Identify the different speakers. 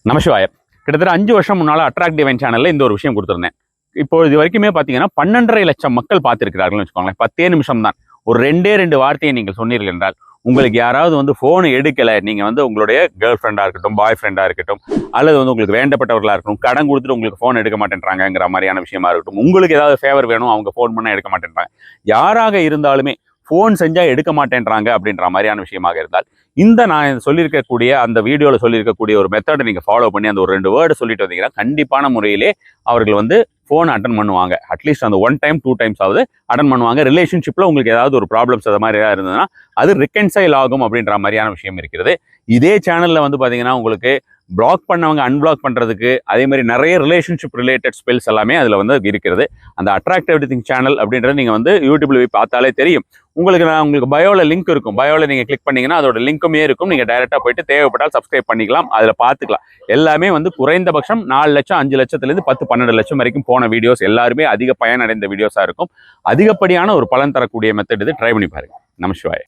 Speaker 1: நமசிவாயம். கிட்டத்தட்ட 5 வருஷம் முன்னால் அட்ராக்ட் டிவைன் சேனலில் இந்த ஒரு விஷயம் கொடுத்துருந்தேன். இப்போ இது வரைக்குமே பார்த்தீங்கன்னா 12.5 லட்சம் மக்கள் பார்த்துருக்கிறார்கள்னு வச்சுக்கோங்களேன். 10 நிமிஷம் தான். ஒரு 2 வார்த்தையை நீங்கள் சொன்னீர்கள் என்றால், உங்களுக்கு யாராவது வந்து ஃபோன் எடுக்கலை, நீங்கள் வந்து உங்களுடைய கேர்ள் ஃப்ரெண்டாக இருக்கட்டும், பாய் ஃப்ரெண்டாக இருக்கட்டும், அல்லது வந்து உங்களுக்கு வேண்டப்பட்டவர்களாக இருக்கட்டும், கடன் கொடுத்துட்டு உங்களுக்கு ஃபோன் எடுக்க மாட்டேன்றாங்கிற மாதிரியான விஷயமா இருக்கட்டும், உங்களுக்கு ஏதாவது ஃபேவர் வேணும், அவங்க ஃபோன் பண்ணால் எடுக்க மாட்டேன்றாங்க, யாராக இருந்தாலுமே ஃபோன் செஞ்சால் எடுக்க மாட்டேன்றாங்க அப்படின்ற மாதிரியான விஷயமாக இருந்தால், இந்த நான் சொல்லியிருக்கக்கூடிய அந்த வீடியோவில் சொல்லியிருக்கக்கூடிய ஒரு மெத்தடை நீங்கள் ஃபாலோ பண்ணி அந்த ஒரு 2 வேர்டு சொல்லிட்டு வந்தீங்கன்னா கண்டிப்பான முறையிலே அவர்கள் வந்து ஃபோன் அட்டன் பண்ணுவாங்க. அட்லீஸ்ட் அந்த 1 டைம் 2 டைம்ஸ் ஆகுது அட்டன் பண்ணுவாங்க. ரிலேஷன்ஷிப்பில் உங்களுக்கு ஏதாவது ஒரு ப்ராப்ளம்ஸ் அது மாதிரி ஏதாவது இருந்ததுன்னா அது ரிகன்சைல் ஆகும் அப்படின்ற மாதிரியான விஷயம் இருக்கிறது. இதே சேனலில் வந்து பார்த்தீங்கன்னா உங்களுக்கு பிளாக் பண்ணவங்க அன்பிளாக் பண்ணுறதுக்கு அதே மாதிரி நிறைய ரிலேஷன்ஷிப் ரிலேட்டட் ஸ்பெல்ஸ் எல்லாமே அதில் வந்து இருக்கிறது. அந்த அட்ராக்ட் எவ்ரிதிங் சேனல் அப்படின்றது நீங்கள் வந்து யூடியூப்ல போய் பார்த்தாலே தெரியும். உங்களுக்கு பயோவில் லிங்க் இருக்கும். பயோவில் நீங்கள் கிளிக் பண்ணிங்கன்னா அதோட லிங்க்குமே இருக்கும். நீங்கள் டைரெக்டாக போயிட்டு தேவைப்பட்டால் சப்ஸ்கிரைப் பண்ணிக்கலாம், அதில் பார்த்துக்கலாம். எல்லாமே வந்து குறைந்தபட்சம் 4 லட்சம் 5 லட்சத்துலேருந்து 10-12 லட்சம் வரைக்கும் போன வீடியோஸ் எல்லாருமே அதிக பயனடைந்த வீடியோஸாக இருக்கும். அதிகப்படியான ஒரு பலன் தரக்கூடிய மெத்தட் இது. ட்ரை பண்ணி பாருங்கள். நமசிவாய.